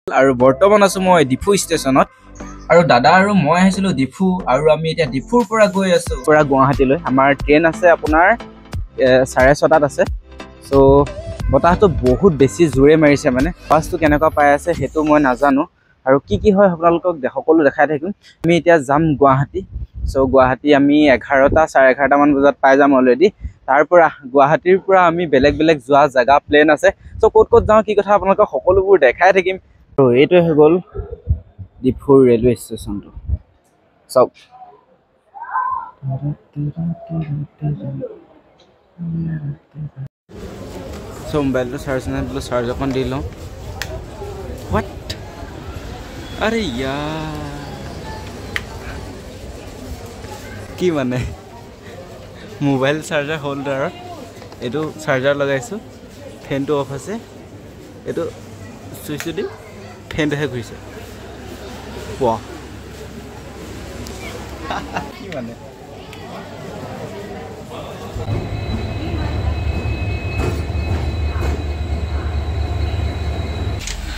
আৰু বৰ্তমান আছো মই ডিফু ষ্টেচনত আৰু দাদা আৰু মই আহিছিলো ডিফু আৰু আমি এতিয়া ডিফুৰ পৰা গৈ আছো পুৰা গুৱাহাটীলৈ আমাৰ ট্ৰেইন আছে আপোনাৰ 6:30 আছে সো বতাহটো বহুত বেছি জোৰে মাৰিছে মানে বাছটো কেনেকুৱা পাই আছে হেতু মই নাজানো আৰু কি হয় আপোনালোকক সকলো দেখাই থাকিম আমি এতিয়া যাম গুৱাহাটী সো গুৱাহাটী আমি 11টা 11:30 মান বজাত পাই যাম অলৰেডি তাৰ পৰা গুৱাহাটীৰ পৰা আমি বেলেগ যোৱা জায়গা প্লেন আছে সো ক'ত যাওঁ কি কথা আপোনালোকক সকলোবোৰ দেখাই থাকিম আৰু এইটোৱে হৈ গ'ল ডিফুৰ ৰেলৱে ষ্টেচনটো চাওক সো মোবাইলটো চাৰ্জ নাই বোলো চাৰ্জ অকণ দি লওঁ হোৱাট আৰে ইয়াৰ কি মানে মোবাইল চাৰ্জাৰ হোল্ডাৰত এইটো চাৰ্জাৰ লগাইছোঁ ফেনটো অফ আছে এইটো চুইচটো দি ফেনটোহে ঘূৰিছে পোৱা কি মানে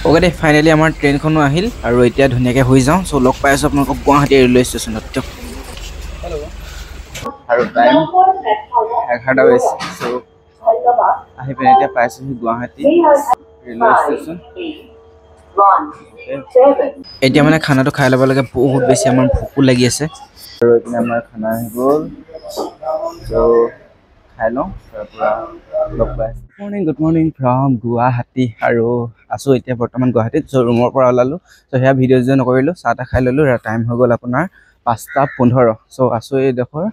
ওকে দে ফাইনেলি আমাৰ ট্ৰেইনখনো আহিল আৰু এতিয়া ধুনীয়াকৈ হৈ যাওঁ চ' লগ পাই আছোঁ আপোনালোকক গুৱাহাটী ৰেলৱে ষ্টেচনত দিয়ক আৰু টাইম 11টা হৈছে চ' আহি পিনে এতিয়া পাইছোঁহি গুৱাহাটী ৰেলৱে ষ্টেচন এতিয়া মানে খানাটো খাই ল'ব লাগে বহুত বেছি আমাৰ ভোকো লাগি আছে আৰু এইপিনে আমাৰ খানা আহি গ'ল চ' খাই লওঁ তাৰপৰা লগ পাই গুড মৰ্ণিং ফ্ৰম গুৱাহাটী আৰু আছোঁ এতিয়া বৰ্তমান গুৱাহাটীত চ' ৰুমৰ পৰা ওলালোঁ চ' সেয়া ভিডিঅ' নকৰিলোঁ চাহ তাহ খাই ল'লোঁ টাইম হৈ গ'ল আপোনাৰ 5:15 চ' আছোঁ এইডোখৰ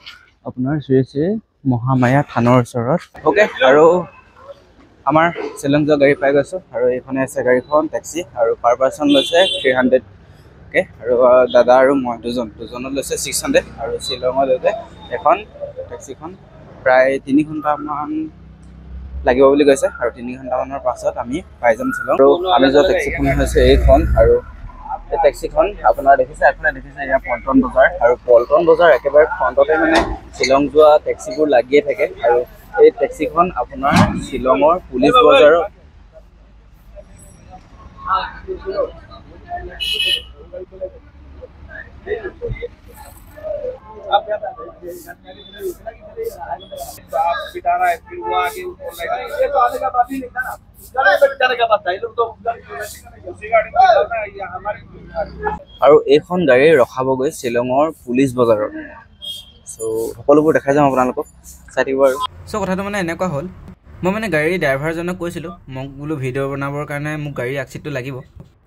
আপোনাৰ শ্ৰী শ্ৰী মহামায়া থানৰ ওচৰত অ'কে আৰু আমাৰ শ্বিলং যোৱা গাড়ী পাই গৈছোঁ আৰু এইখনে আছে গাড়ীখন টেক্সি আৰু পাৰ পাৰ্চন লৈছে 300 অ'কে আৰু দাদা আৰু মই দুজনত লৈছে 600 আৰু শ্বিলঙত লৈছে এখন টেক্সিখন প্ৰায় 3 ঘণ্টামান লাগিব বুলি কৈছে আৰু 3 ঘণ্টামানৰ পাছত আমি পাই যাম শ্বিলং আৰু আমি যোৱা টেক্সিখন হৈছে এইখন আৰু এই টেক্সিখন আপোনাৰ দেখিছে এফালে দেখিছে এয়া পল্টন বজাৰ আৰু পল্টন বজাৰ একেবাৰে ফ্ৰণ্টতে মানে শ্বিলং যোৱা টেক্সিবোৰ লাগিয়ে থাকে আৰু এই টেক্সিখন আপোনাৰ শ্বিলঙৰ পুলিচ বজাৰত আৰু এইখন গাড়ী ৰখাবগৈ শ্বিলঙৰ পুলিচ বজাৰত চ' সকলোবোৰ দেখাই যাম আপোনালোকক চাই থাকিব আৰু চ' কথাটো মানে এনেকুৱা হ'ল মই মানে গাড়ীৰ ড্ৰাইভাৰজনক কৈছিলোঁ মোক বোলো ভিডিঅ' বনাবৰ কাৰণে মোক গাড়ীৰ আগচিটটো লাগিব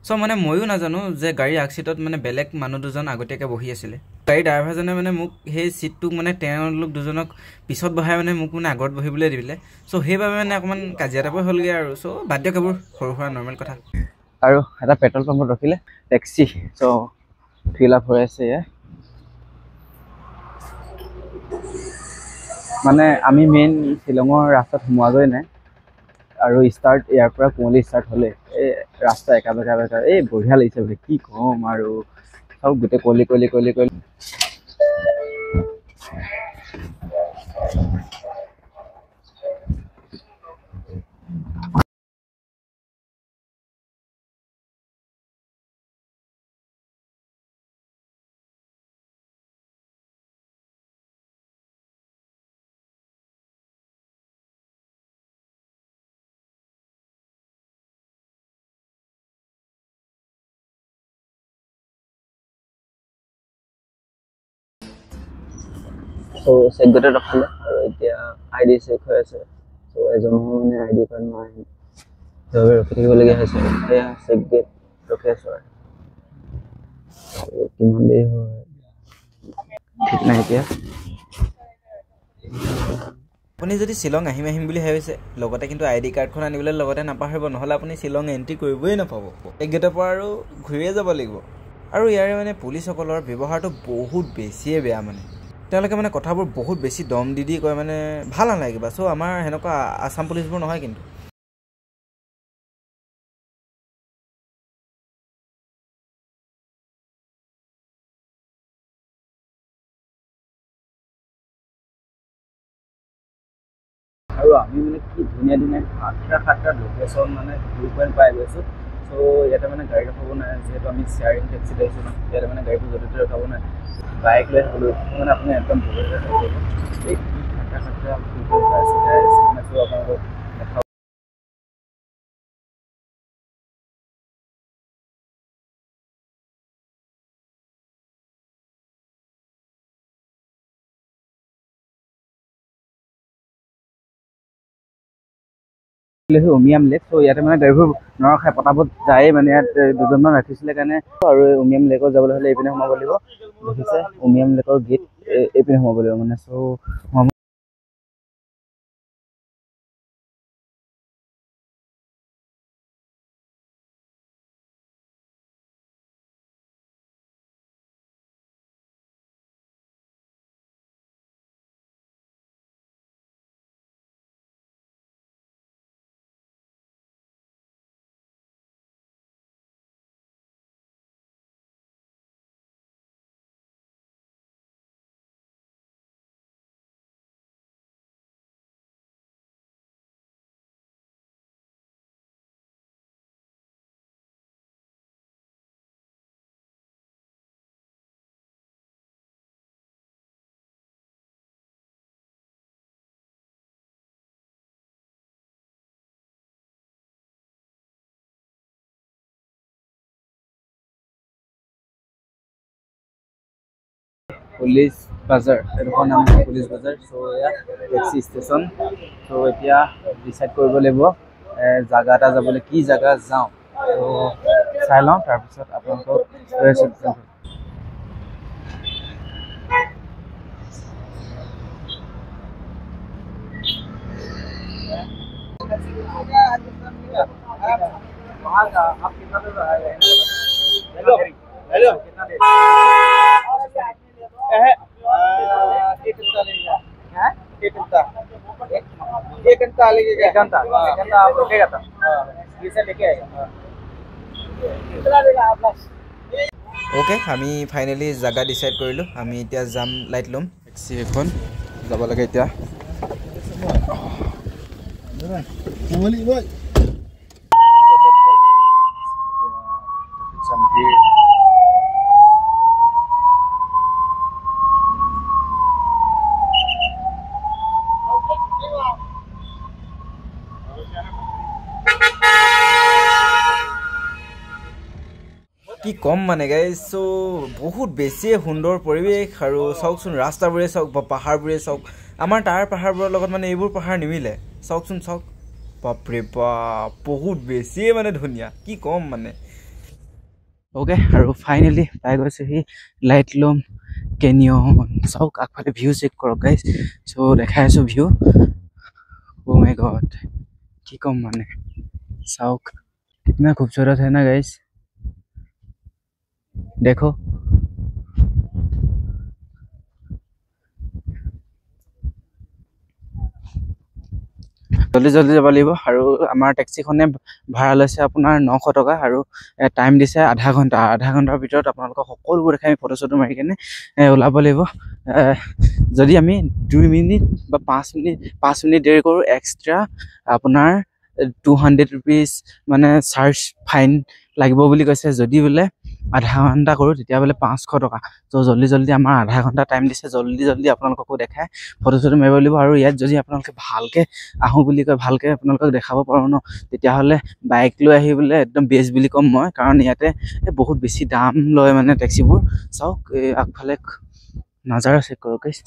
চ' মানে ময়ো নাজানো যে গাড়ীৰ আগচিটত মানে বেলেগ মানুহ দুজন আগতীয়াকৈ বহি আছিলে গাড়ীৰ ড্ৰাইভাৰজনে মানে মোক সেই চিটটোক মানে তেওঁলোক দুজনক পিছত বহাই মানে মোক মানে আগত বহিবলৈ দিলে চ' সেইবাবে মানে অকণমান কাজিয়া টাইপৰ হ'লগৈ আৰু চ' বাদ দিয়ক এইবোৰ সৰু সুৰা নৰ্মেল কথা আৰু এটা পেট্ৰল পাম্পত ৰখিলে টেক্সি চ' ফিল আপ হৈ আছে মানে আমি মেইন শ্বিলঙৰ ৰাস্তাত সোমোৱাগৈ নাই আৰু ষ্টাৰ্ট ইয়াৰ পৰা কুঁৱলী ষ্টাৰ্ট হ'লে এই ৰাস্তা একা বেকা এই বঢ়িয়া লাগিছে বোলে কি ক'ম আৰু চব গোটেই কলি চ' চেকগেটত ৰখালে আৰু এতিয়া ID চেক হৈ আছে চ' এজনৰ মানে ID কাৰ্ড নাই সেইবাবে ৰখি থাকিবলগীয়া হৈছে এয়া চেকগেট ৰখি আছোঁ আৰু কিমান দেৰি হয় ঠিক নাই এতিয়া আপুনি যদি শ্বিলং আহিম বুলি ভাবিছে লগতে কিন্তু ID কাৰ্ডখন আনিবলৈ লগতে নাপাহৰিব নহ'লে আপুনি শ্বিলং এণ্ট্ৰি কৰিবই নাপাব এক গেটৰ পৰা আৰু ঘূৰিয়ে যাব লাগিব আৰু ইয়াৰে মানে পুলিচসকলৰ ব্যৱহাৰটো বহুত বেছিয়ে বেয়া মানে তেওঁলোকে মানে কথাবোৰ বহুত বেছি দম দি কয় মানে ভাল নালাগে বা চ' আমাৰ সেনেকুৱা আছাম পুলিচবোৰ নহয় কিন্তু আৰু আমি মানে কি ধুনীয়া 7টা লোকেশ্যন মানে ভিউ পইণ্ট পাই গৈছোঁ সো ইয়াতে মানে গাড়ী ৰখাব নাই যেহেতু আমি শেয়াৰিং টেক্সি লৈছোঁ ন ইয়াতে মানে গাড়ীবোৰ য'তে ত'তে ৰখাব নাই বাইক লৈ হ'লেও মানে আপুনি একদম বহিলৈ থাকিব এই খাটা খাটা ফুলবোৰ আছে মানে সো আপোনালোকক দেখাব উমিয়াম লেক চ' ইয়াতে মানে গাড়ীবোৰ নৰখাই পটাপট যায়েই মানে ইয়াত দুজনমান ৰাখিছিলে কাৰণে আৰু উমিয়াম লেকত যাবলৈ হ'লে এইপিনে সোমাব লাগিব দেখিছে উমিয়াম লেকৰ গেট এইপিনে সোমাব লাগিব মানে চ' পুলিচ বাজাৰ এইডোখৰ নাম হৈছে পুলিচ বাজাৰ চ' এয়া টেক্সি ষ্টেচন চ' এতিয়া ডিচাইড কৰিব লাগিব জাগা এটা যাবলৈ কি জাগা যাওঁ চ' চাই লওঁ তাৰপিছত আপোনালোকক ओके আমি ফাইনেলি জাগা ডিসাইড কৰিলো আমি এতিয়া যাম লাইট লম টেক্সি এখন যাব লাগে এতিয়া কি কম মানে গাইজ সো বহুত বেছি সুন্দৰ পৰিৱেশ আৰু চাওকচোন ৰাস্তাবোৰে চাওক বা পাহাৰবোৰে চাওক আমাৰ তাৰ পাহাৰবোৰৰ লগত মানে এইবোৰ পাহাৰ নিমিলে চাওকচোন চাওক বাপৰে বাপ বহুত বেছি মানে ধুনীয়া কি কম মানে ওকে আৰু ফাইনেলি পাই গৈছোহি লাইট লুম কেনিয়ন চাওক আগফালে ভিউ চেক কৰক গাইজ চ' দেখাই আছো ভিউ অ' মাই গড কি কম মানে চাওক कितना खूबसूरत है ना गाइस देखो जल्दी जल्दी যাব লাগিব আৰু আমাৰ টেক্সিখনে ভাড়া লৈছে আপোনাৰ 900 টকা আৰু টাইম দিছে আধা ঘণ্টাৰ ভিতৰত আপোনালোকক সকলোবোৰ দেখাই ফটো চটো মাৰি কেনে ওলাব লাগিব যদি আমি 2 মিনিট বা 5 মিনিট দেৰি কৰো এক্সট্ৰা আপোনাৰ 200 रुपीस মানে চাৰ্জ ফাইন লাগিব বুলি কৈছে যদি বোলে আধা ঘণ্টা কৰো তেতিয়া বোলে 500 টকা তো জল্দি জল্দি আমাৰ আধা ঘণ্টা টাইম দিছে জল্দি জল্দি আপোনালোককো দেখায় ফটো চটো মাৰিব লাগিব আৰু ইয়াত যদি আপোনালোকে ভালকে আহো বুলি কয় ভালকে আপোনালোকক দেখাব পাৰো ন তেতিয়া হলে বাইক লৈ আহিবলে একদম বেষ্ট বুলি কম মই কাৰণ ইয়াতে বহুত বেছি দাম লয় মানে টেক্সিবোৰ চাওক আগফালে নাজাৰা চেক কৰক guys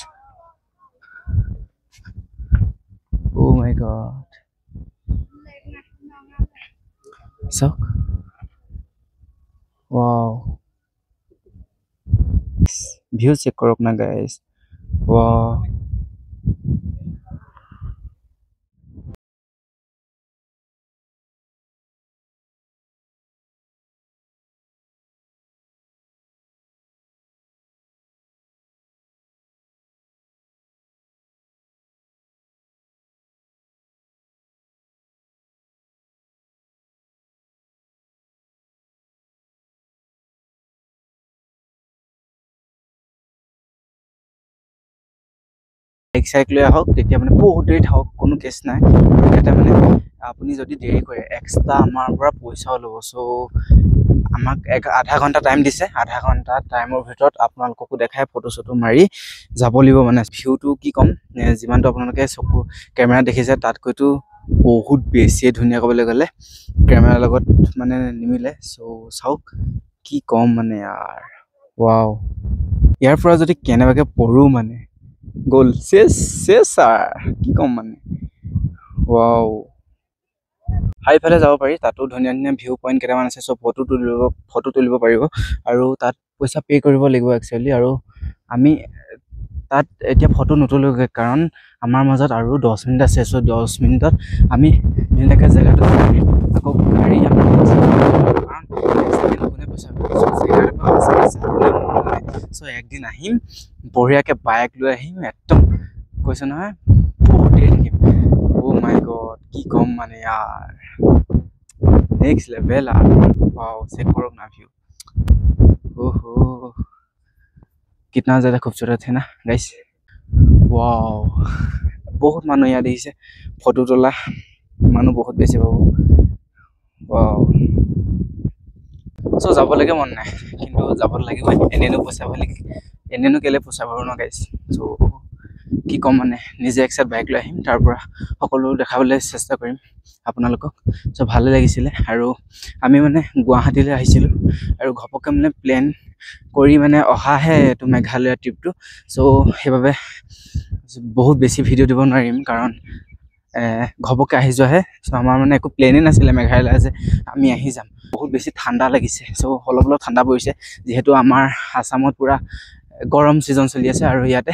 oh my god So, wow. View check korok na guys. Wow. Bike লৈ আহক তেতিয়া মানে বহুত দেৰি থাকক কোনো কেছ নাই ইয়াতে মানে আপুনি যদি দেৰি কৰে এক্সট্ৰা আমাৰ পৰা পইচাও ল'ব। চ' আমাক আধা ঘণ্টা টাইম দিছে, আধা ঘণ্টা টাইমৰ ভিতৰত আপোনালোককো দেখাই ফটো চটো মাৰি যাব লাগিব। মানে ভিউটো কি ক'ম, যিমানটো আপোনালোকে চকু কেমেৰা দেখিছে তাতকৈতো বহুত বেছিয়ে ধুনীয়া ক'বলৈ গ'লে, কেমেৰাৰ লগত মানে নিমিলে। চ' চাওক কি ক'ম মানে ইয়াৰ, ৱাও। ইয়াৰ পৰা যদি কেনেবাকৈ পঢ়োঁ মানে গ'ল চেছ ছাৰ, কি ক'ম মানে, ৱাও। ইফালে যাব পাৰি, তাতো ধুনীয়া ধুনীয়া ভিউ পইণ্ট কেইটামান আছে। চ' ফটো তুলিব পাৰিব আৰু তাত পইচা পে' কৰিব লাগিব একচুৱেলি। আৰু আমি তাত এতিয়া ফটো নুতুলোগৈ কাৰণ আমাৰ মাজত আৰু 10 মিনিট আছে। চ' 10 মিনিটত আমি ধুনীয়াকৈ জেগাটো আকৌ গাড়ী কাৰণ কোনে পইচা চ' একদিন আহিম বঢ়িয়াকৈ বাইক লৈ আহিম, একদম কৈছোঁ নহয় বহুত দেৰি থাকিম। অ' মাই গড, কি ক'ম মানে यार, नेक्स्ट लेवल आ। वाओ, चेक करो ना व्यू, ओहो कितना ज़्यादा खूबसूरत है ना गाइस। वाओ, बहुत मानुह याद दिखिছে ফটো তোলা মানুহ বহুত বেছি পাব। वाओ, চ' যাবলৈকে মন নাই কিন্তু যাব লাগিবই, এনেনো পইচা ভৰি এনেনো কেলে পইচা ভৰোঁ ন গাইছ। চ' কি ক'ম মানে, নিজে এক চাইড বাইক লৈ আহিম, তাৰ পৰা সকলো দেখাবলৈ চেষ্টা কৰিম আপোনালোকক। চ' ভালে লাগিছিলে। আৰু আমি মানে গুৱাহাটীলৈ আহিছিলোঁ আৰু ঘপককৈ মানে প্লেন কৰি মানে অহাহে এইটো মেঘালয় ট্ৰিপটো। চ' সেইবাবে বহুত বেছি ভিডিঅ' দিব নোৱাৰিম কাৰণ ঘপককৈ আহি যোৱাহে। চ' আমাৰ মানে একো প্লেনেই নাছিলে মেঘালয় যে আমি আহি যাম। বহুত বেছি ঠাণ্ডা লাগিছে, চ' অলপ অলপ ঠাণ্ডা পৰিছে যিহেতু আমাৰ আছামত পূৰা গৰম ছিজন চলি আছে আৰু ইয়াতে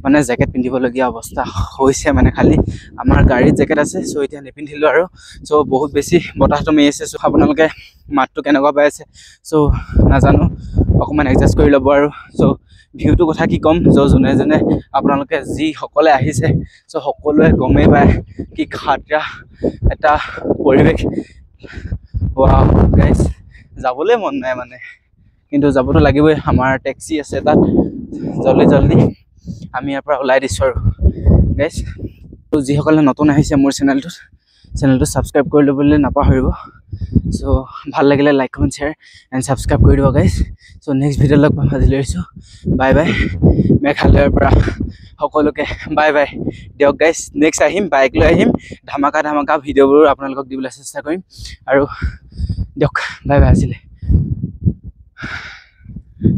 মানে জেকেট পিন্ধিবলগীয়া অৱস্থা হৈছে। মানে খালি আমাৰ গাড়ীত জেকেট আছে, চ' এতিয়া নিপিন্ধিলোঁ আৰু। চ' বহুত বেছি বতাহটো মাৰি আছে। চ' আপোনালোকে মাতটো কেনেকুৱা পাই আছে চ' নাজানো, অকণমান এডজাষ্ট কৰি ল'ব আৰু। চ' ভিউটোৰ কথা কি ক'ম, যোনে যোনে আপোনালোকে যিসকলে আহিছে চ' সকলোৱে গমেই পায় কি খাতৰা এটা পৰিৱেশ। ৱাও গাইছ, যাবলৈ মন নাই মানে, কিন্তু যাবতো লাগিবই। আমাৰ টেক্সি আছে তাত, জল্দি আমি ইয়াৰ পৰা ওলাই দিছোঁ আৰু গাইছ। যিসকলে নতুন আহিছে মোৰ চেনেলটো ছাবস্ক্ৰাইব কৰি ল'বলৈ নাপাহৰিব। চ' ভাল লাগিলে like comment share and subscribe কৰি দিব গাইছ। চ' নেক্সট ভিডিঅ' লগ পাম, আজিলৈ আহিছোঁ, বাই বাই। মেঘালয়ৰ পৰা সকলোকে বাই বাই দিয়ক গাইছ। নেক্সট আহিম, বাইক লৈ আহিম, ধামাকা ভিডিঅ'বোৰ আপোনালোকক দিবলৈ চেষ্টা কৰিম আৰু দিয়ক, বাই বাই আজিলৈ।